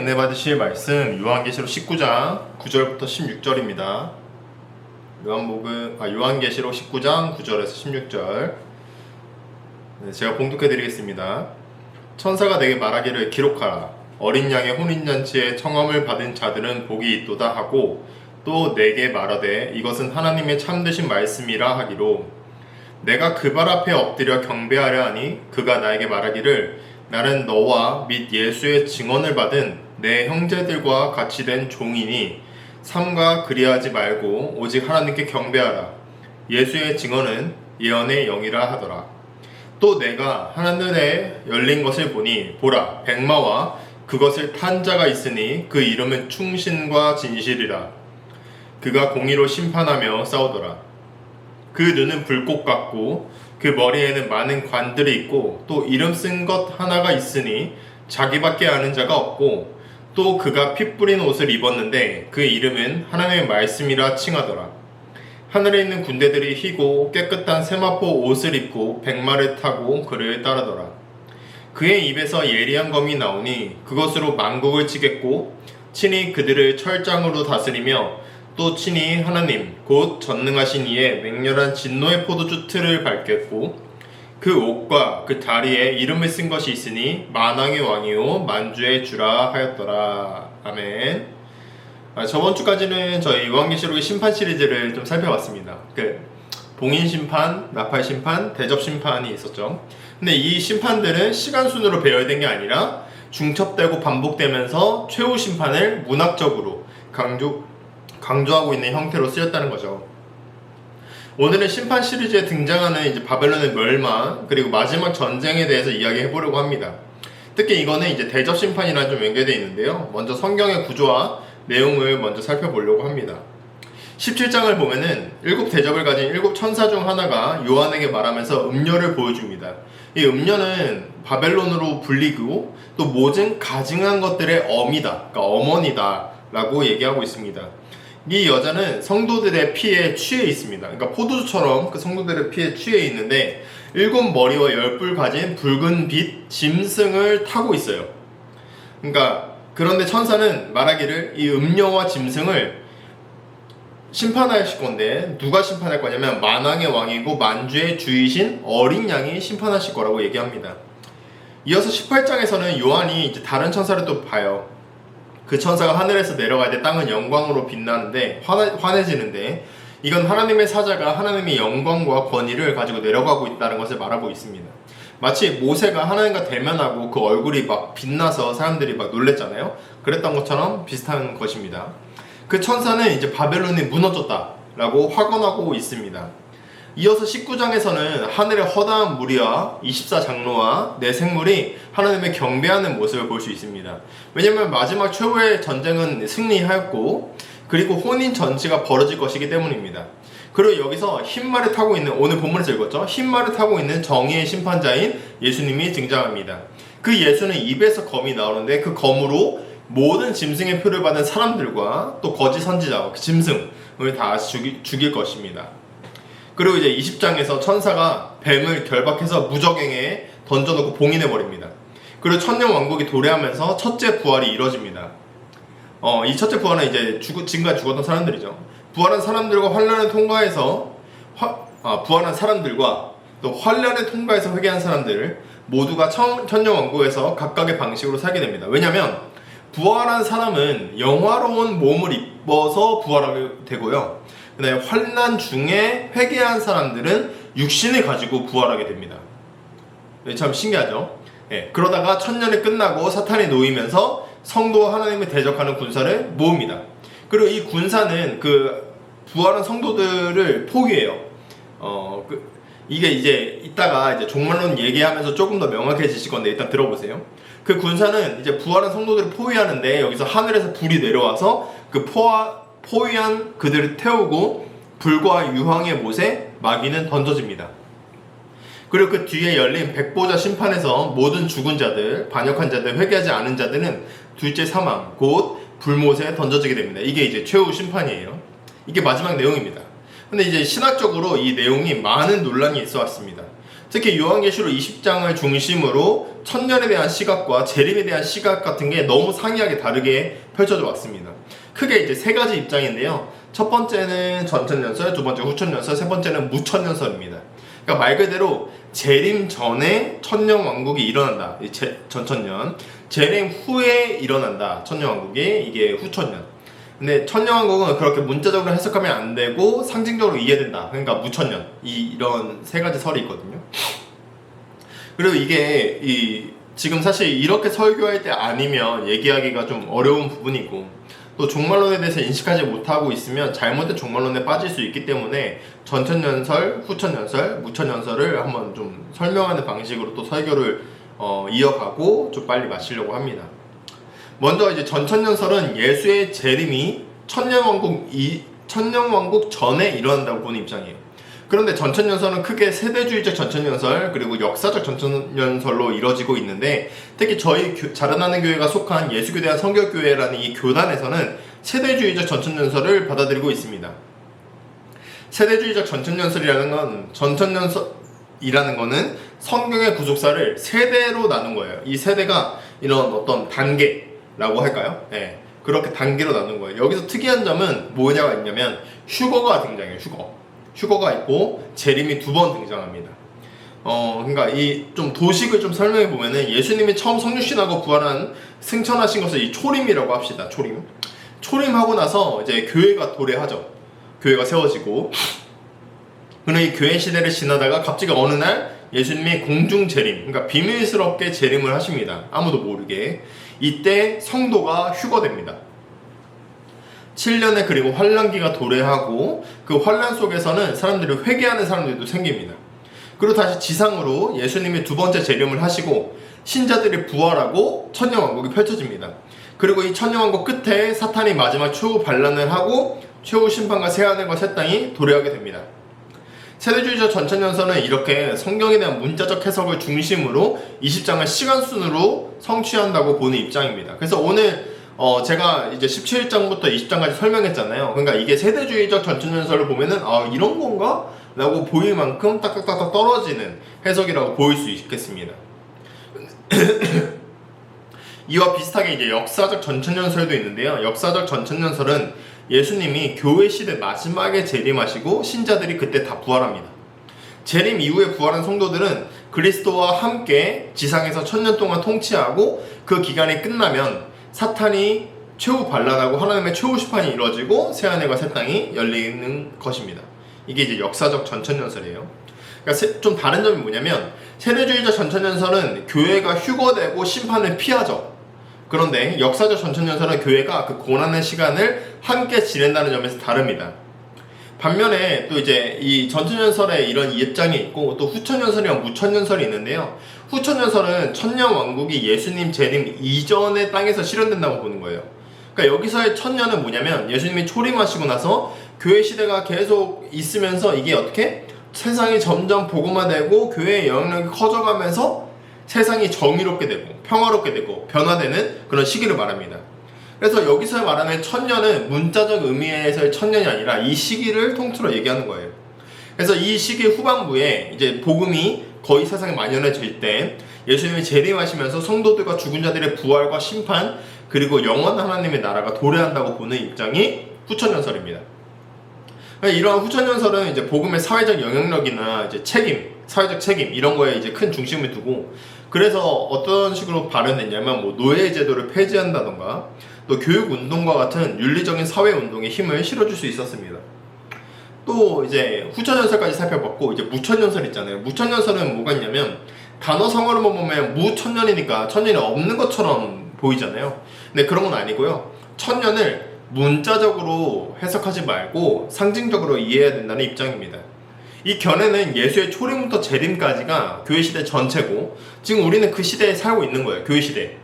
은혜 받으실 말씀 요한계시록 19장 9절부터 16절입니다. 요한계시록 19장 9절에서 16절. 제가 봉독해 드리겠습니다. 천사가 내게 말하기를 기록하라. 어린 양의 혼인잔치에 청함을 받은 자들은 복이 있도다 하고 또 내게 말하되 이것은 하나님의 참되신 말씀이라 하기로 내가 그 발 앞에 엎드려 경배하려 하니 그가 나에게 말하기를 나는 너와 및 예수의 증언을 받은 내 형제들과 같이 된 종이니 삼가 그리하지 말고 오직 하나님께 경배하라. 예수의 증언은 예언의 영이라 하더라. 또 내가 하늘에 열린 것을 보니 보라 백마와 그것을 탄 자가 있으니 그 이름은 충신과 진실이라. 그가 공의로 심판하며 싸우더라. 그 눈은 불꽃 같고 그 머리에는 많은 관들이 있고 또 이름 쓴 것 하나가 있으니 자기밖에 아는 자가 없고 또 그가 피 뿌린 옷을 입었는데 그 이름은 하나님의 말씀이라 칭하더라. 하늘에 있는 군대들이 희고 깨끗한 세마포 옷을 입고 백마를 타고 그를 따르더라. 그의 입에서 예리한 검이 나오니 그것으로 만국을 치겠고 친히 그들을 철장으로 다스리며 또 친히 하나님 곧 전능하신 이의 맹렬한 진노의 포도주 틀을 밟겠고 그 옷과 그 다리에 이름을 쓴 것이 있으니 만왕의 왕이요 만주의 주라 하였더라. 아멘. 저번 주까지는 저희 요한계시록의 심판 시리즈를 좀 살펴봤습니다. 봉인 심판, 나팔 심판, 대접 심판이 있었죠. 근데 이 심판들은 시간 순으로 배열된 게 아니라 중첩되고 반복되면서 최후 심판을 문학적으로 강조하고 있는 형태로 쓰였다는 거죠. 오늘은 심판 시리즈에 등장하는 이제 바벨론의 멸망 그리고 마지막 전쟁에 대해서 이야기해 보려고 합니다. 특히 이거는 이제 대접 심판이랑 좀 연계되어 있는데요. 먼저 성경의 구조와 내용을 먼저 살펴보려고 합니다. 17장을 보면은 7 대접을 가진 7 천사 중 하나가 요한에게 말하면서 음료를 보여줍니다. 이 음료는 바벨론으로 불리고 또 모든 가증한 것들의 어미다, 그러니까 어머니다 라고 얘기하고 있습니다. 이 여자는 성도들의 피에 취해 있습니다. 그러니까 포도주처럼 그 성도들의 피에 취해 있는데 7 머리와 10뿔 가진 붉은 빛 짐승을 타고 있어요. 그런데 천사는 말하기를 이 음녀와 짐승을 심판하실 건데 누가 심판할 거냐면 만왕의 왕이고 만주의 주이신 어린 양이 심판하실 거라고 얘기합니다. 이어서 18장에서는 요한이 이제 다른 천사를 또 봐요. 그 천사가 하늘에서 내려갈 때 땅은 영광으로 빛나는데 환해지는데 이건 하나님의 사자가 하나님의 영광과 권위를 가지고 내려가고 있다는 것을 말하고 있습니다. 마치 모세가 하나님과 대면하고 그 얼굴이 막 빛나서 사람들이 막 놀랬잖아요. 그랬던 것처럼 비슷한 것입니다. 그 천사는 이제 바벨론이 무너졌다라고 확언하고 있습니다. 이어서 19장에서는 하늘의 허다한 무리와 24장로와 네 생물이 하나님을 경배하는 모습을 볼 수 있습니다. 왜냐하면 마지막 최후의 전쟁은 승리하였고 그리고 혼인 전치가 벌어질 것이기 때문입니다. 그리고 여기서 흰말을 타고 있는, 오늘 본문에서 읽었죠? 흰말을 타고 있는 정의의 심판자인 예수님이 등장합니다. 그 예수는 입에서 검이 나오는데 그 검으로 모든 짐승의 표를 받은 사람들과 또 거짓 선지자와 그 짐승을 다 죽일 것입니다. 그리고 이제 20장에서 천사가 뱀을 결박해서 무적행에 던져놓고 봉인해버립니다. 그리고 천년왕국이 도래하면서 첫째 부활이 이뤄집니다. 이 첫째 부활은 이제 지금까지 죽었던 사람들이죠. 부활한 사람들과 환란을 통과해서 부활한 사람들과 또 환란을 통과해서 회개한 사람들 모두가 천년왕국에서 각각의 방식으로 살게 됩니다. 왜냐하면 부활한 사람은 영화로운 몸을 입어서 부활하게 되고요. 그다음에 환난 중에 회개한 사람들은 육신을 가지고 부활하게 됩니다. 참 신기하죠? 그러다가 천년이 끝나고 사탄이 놓이면서 성도와 하나님을 대적하는 군사를 모읍니다. 그리고 이 군사는 그 부활한 성도들을 포위해요. 이게 이제 이따가 이제 종말론 얘기하면서 조금 더 명확해지실 건데 일단 들어보세요. 그 군사는 이제 부활한 성도들을 포위하는데 여기서 하늘에서 불이 내려와서 그 포위한 그들을 태우고 불과 유황의 못에 마귀는 던져집니다. 그리고 그 뒤에 열린 백보자 심판에서 모든 죽은 자들, 반역한 자들, 회개하지 않은 자들은 둘째 사망, 곧 불못에 던져지게 됩니다. 이게 이제 최후 심판이에요. 이게 마지막 내용입니다. 근데 이제 신학적으로 이 내용이 많은 논란이 있어 왔습니다. 특히 요한계시록 20장을 중심으로 천년에 대한 시각과 재림에 대한 시각 같은 게 너무 상이하게 다르게 펼쳐져 왔습니다. 크게 이제 세 가지 입장인데요. 첫 번째는 전천년설, 두 번째 후천년설, 세 번째는 무천년설입니다. 그러니까 말 그대로 재림 전에 천년왕국이 일어난다. 전천년. 재림 후에 일어난다. 천년왕국이 이게 후천년. 근데 천년왕국은 그렇게 문자적으로 해석하면 안 되고 상징적으로 이해된다. 그러니까 무천년. 이런 세 가지 설이 있거든요. 그리고 이게 지금 사실 이렇게 설교할 때 아니면 얘기하기가 좀 어려운 부분이고 또 종말론에 대해서 인식하지 못하고 있으면 잘못된 종말론에 빠질 수 있기 때문에 전천년설, 후천년설, 무천년설을 한번 좀 설명하는 방식으로 또 설교를 이어가고 좀 빨리 마치려고 합니다. 먼저 이제 전천년설은 예수의 재림이 천년왕국 전에 일어난다고 보는 입장이에요. 그런데 전천년설은 크게 세대주의적 전천년설 그리고 역사적 전천년설로 이루어지고 있는데 특히 저희 자라나는 교회가 속한 예수교대한 성결교회라는 이 교단에서는 세대주의적 전천년설을 받아들이고 있습니다. 세대주의적 전천년설이라는 거는 성경의 구속사를 세대로 나눈 거예요. 이 세대가 이런 어떤 단계라고 할까요? 네, 그렇게 단계로 나눈 거예요. 여기서 특이한 점은 뭐냐가 있냐면 휴거가 등장해요. 휴거가 있고 재림이 두 번 등장합니다. 그러니까 이 좀 도식을 좀 설명해 보면은 예수님이 처음 성육신하고 부활한 승천하신 것을 이 초림이라고 합시다. 초림하고 나서 이제 교회가 도래하죠. 교회가 세워지고 그는 이 교회 시대를 지나다가 갑자기 어느 날 예수님이 공중 재림, 그러니까 비밀스럽게 재림을 하십니다. 아무도 모르게. 이때 성도가 휴거됩니다. 7년에 그리고 환란기가 도래하고 그 환란 속에서는 사람들이 회개하는 사람들도 생깁니다. 그리고 다시 지상으로 예수님이 두 번째 재림을 하시고 신자들이 부활하고 천년왕국이 펼쳐집니다. 그리고 이 천년왕국 끝에 사탄이 마지막 최후 반란을 하고 최후 심판과 새하늘과 새 땅이 도래하게 됩니다. 세대주의적 전천년설은 이렇게 성경에 대한 문자적 해석을 중심으로 20장을 시간순으로 성취한다고 보는 입장입니다. 그래서 오늘 제가 이제 17장부터 20장까지 설명했잖아요. 그러니까 이게 세대주의적 전천년설을 보면은 이런 건가? 라고 보일 만큼 딱딱딱딱 떨어지는 해석이라고 보일 수 있겠습니다. 이와 비슷하게 이제 역사적 전천년설도 있는데요. 역사적 전천년설은 예수님이 교회 시대 마지막에 재림하시고 신자들이 그때 다 부활합니다. 재림 이후에 부활한 성도들은 그리스도와 함께 지상에서 1000년 동안 통치하고 그 기간이 끝나면 사탄이 최후 반란하고 하나님의 최후 심판이 이루어지고 새하늘과 새 땅이 열리는 것입니다. 이게 이제 역사적 전천년설이에요. 그러니까 좀 다른 점이 뭐냐면 세대주의적 전천년설은 교회가 휴거되고 심판을 피하죠. 그런데 역사적 전천년설은 교회가 그 고난의 시간을 함께 지낸다는 점에서 다릅니다. 반면에 또 이제 이 전천년설에 이런 입장이 있고 또 후천년설이랑 무천년설이 있는데요. 후천년설은 천년왕국이 예수님 재림 이전의 땅에서 실현된다고 보는 거예요. 그러니까 여기서의 천년은 뭐냐면 예수님이 초림하시고 나서 교회 시대가 계속 있으면서 이게 어떻게 세상이 점점 복음화되고 교회의 영향력이 커져가면서 세상이 정의롭게 되고 평화롭게 되고 변화되는 그런 시기를 말합니다. 그래서 여기서 말하는 천년은 문자적 의미에서의 천년이 아니라 이 시기를 통틀어 얘기하는 거예요. 그래서 이 시기 후반부에 이제 복음이 거의 세상에 만연해질 때 예수님이 재림하시면서 성도들과 죽은 자들의 부활과 심판 그리고 영원한 하나님의 나라가 도래한다고 보는 입장이 후천년설입니다. 이러한 후천년설은 이제 복음의 사회적 영향력이나 이제 사회적 책임 이런 거에 이제 큰 중심을 두고 그래서 어떤 식으로 발현됐냐면 뭐 노예 제도를 폐지한다던가 또 교육 운동과 같은 윤리적인 사회 운동에 힘을 실어줄 수 있었습니다. 또 이제 후천년설까지 살펴봤고 이제 무천년설 있잖아요. 무천년설은 뭐가 있냐면 단어 상어로만 보면 무천년이니까 천년이 없는 것처럼 보이잖아요. 근데 그런 건 아니고요. 천년을 문자적으로 해석하지 말고 상징적으로 이해해야 된다는 입장입니다. 이 견해는 예수의 초림부터 재림까지가 교회 시대 전체고 지금 우리는 그 시대에 살고 있는 거예요. 교회 시대.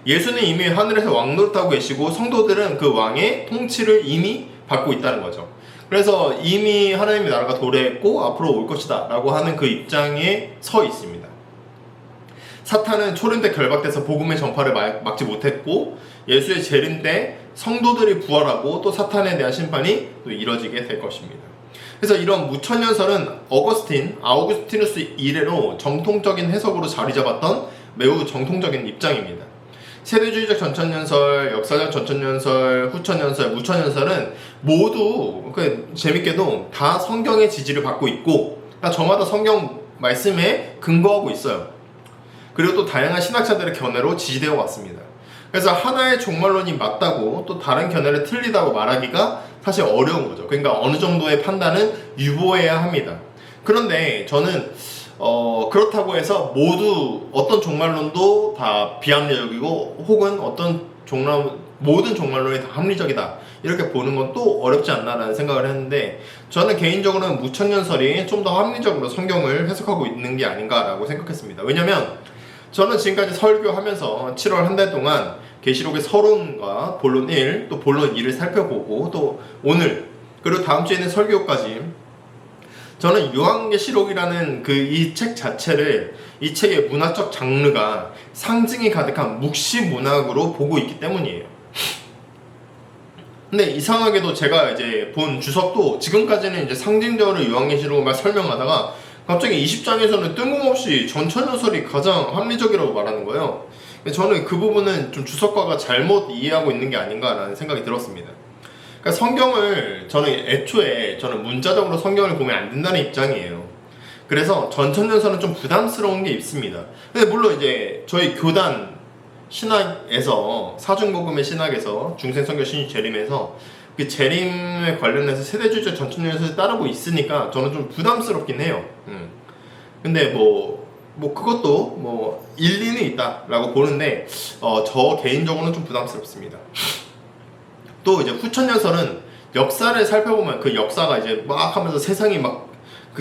예수는 이미 하늘에서 왕 노릇하고 계시고 성도들은 그 왕의 통치를 이미 받고 있다는 거죠. 그래서 이미 하나님의 나라가 도래했고 앞으로 올 것이다 라고 하는 그 입장에 서 있습니다. 사탄은 초림 때 결박돼서 복음의 전파를 막지 못했고 예수의 재림 때 성도들이 부활하고 또 사탄에 대한 심판이 또 이뤄지게 될 것입니다. 그래서 이런 무천년설은 아우구스티누스 이래로 정통적인 해석으로 자리 잡았던 매우 정통적인 입장입니다. 세대주의적 전천년설, 역사적 전천년설, 후천년설, 무천년설은 모두 재밌게도 다 성경의 지지를 받고 있고 다 저마다 성경 말씀에 근거하고 있어요. 그리고 또 다양한 신학자들의 견해로 지지되어 왔습니다. 그래서 하나의 종말론이 맞다고 또 다른 견해를 틀리다고 말하기가 사실 어려운 거죠. 그러니까 어느 정도의 판단은 유보해야 합니다. 그런데 저는 그렇다고 해서 모두 어떤 종말론도 다 비합리적이고 혹은 모든 종말론이 다 합리적이다 이렇게 보는 건 또 어렵지 않나라는 생각을 했는데, 저는 개인적으로는 무천년설이 좀 더 합리적으로 성경을 해석하고 있는 게 아닌가라고 생각했습니다. 왜냐면 저는 지금까지 설교하면서 7월 한 달 동안 계시록의 서론과 본론 1, 또 본론 2를 살펴보고 또 오늘 그리고 다음 주에는 설교까지 저는 요한계시록이라는 이 책 자체를 이 책의 문화적 장르가 상징이 가득한 묵시 문학으로 보고 있기 때문이에요. 근데 이상하게도 제가 이제 본 주석도 지금까지는 이제 상징적으로 요한계시록을 막 설명하다가 갑자기 20장에서는 뜬금없이 전천년설이 가장 합리적이라고 말하는 거예요. 저는 그 부분은 좀 주석가가 잘못 이해하고 있는 게 아닌가라는 생각이 들었습니다. 그러니까 성경을 저는 문자적으로 성경을 보면 안 된다는 입장이에요. 그래서 전천년설은 좀 부담스러운 게 있습니다. 근데 물론 이제 저희 교단 신학에서 사중복음의 신학에서 중생선교 신유 재림에서 그 재림에 관련해서 세대주의적 전천년설을 따르고 있으니까 저는 좀 부담스럽긴 해요. 근데 그것도 일리는 있다라고 보는데 저 개인적으로는 좀 부담스럽습니다. 또 이제 후천년설은 역사를 살펴보면 그 역사가 이제 막 하면서 세상이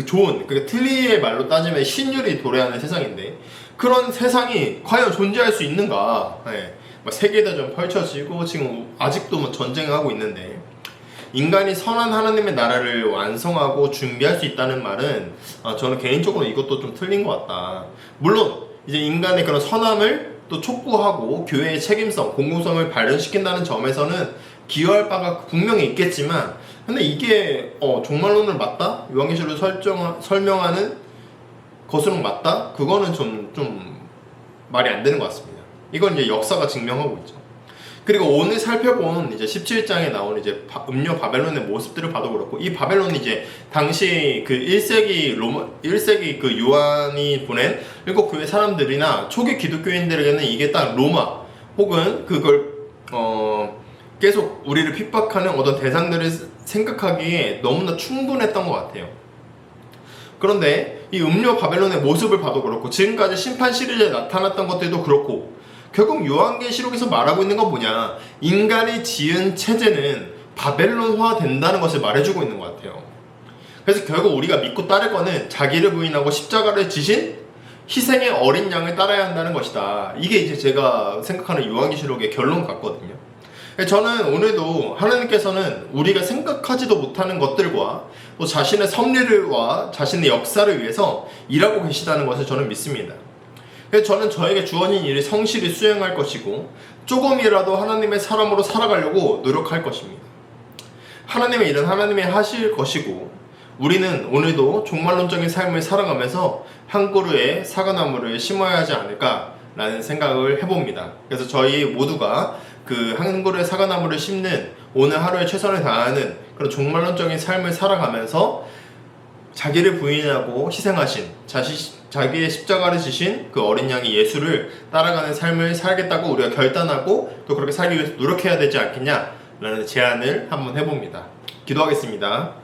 좋은, 틀리의 말로 따지면 신율이 도래하는 세상인데 그런 세상이 과연 존재할 수 있는가? 세계대전 펼쳐지고 지금 아직도 전쟁하고 있는데 인간이 선한 하나님의 나라를 완성하고 준비할 수 있다는 말은 저는 개인적으로 이것도 좀 틀린 것 같다. 물론 이제 인간의 그런 선함을 또 촉구하고 교회의 책임성, 공공성을 발현시킨다는 점에서는 기여할 바가 분명히 있겠지만, 근데 이게 종말론을 맞다? 요한계시록을 설명하는 것으로 맞다? 그거는 좀 말이 안 되는 것 같습니다. 이건 이제 역사가 증명하고 있죠. 그리고 오늘 살펴본 이제 17장에 나온 이제 음료 바벨론의 모습들을 봐도 그렇고, 이 바벨론이 이제 당시 1세기 그 요한이 보낸 일곱 교회 사람들이나 초기 기독교인들에게는 이게 딱 로마 혹은 그걸 계속 우리를 핍박하는 어떤 대상들을 생각하기에 너무나 충분했던 것 같아요. 그런데 이 음료 바벨론의 모습을 봐도 그렇고 지금까지 심판 시리즈에 나타났던 것들도 그렇고 결국 요한계시록에서 말하고 있는 건 뭐냐, 인간이 지은 체제는 바벨론화 된다는 것을 말해주고 있는 것 같아요. 그래서 결국 우리가 믿고 따를 거는 자기를 부인하고 십자가를 지신 희생의 어린 양을 따라야 한다는 것이다. 이게 이제 제가 생각하는 요한계시록의 결론 같거든요. 저는 오늘도 하나님께서는 우리가 생각하지도 못하는 것들과 또 자신의 섭리와 자신의 역사를 위해서 일하고 계시다는 것을 저는 믿습니다. 저는 저에게 주어진 일을 성실히 수행할 것이고 조금이라도 하나님의 사람으로 살아가려고 노력할 것입니다. 하나님의 일은 하나님이 하실 것이고 우리는 오늘도 종말론적인 삶을 살아가면서 한 그루의 사과나무를 심어야 하지 않을까라는 생각을 해봅니다. 그래서 저희 모두가 그 한 그루의 사과나무를 심는 오늘 하루에 최선을 다하는 그런 종말론적인 삶을 살아가면서 자기를 부인하고 희생하신 자기의 십자가를 지신 그 어린 양의 예수를 따라가는 삶을 살겠다고 우리가 결단하고 또 그렇게 살기 위해서 노력해야 되지 않겠냐라는 제안을 한번 해봅니다. 기도하겠습니다.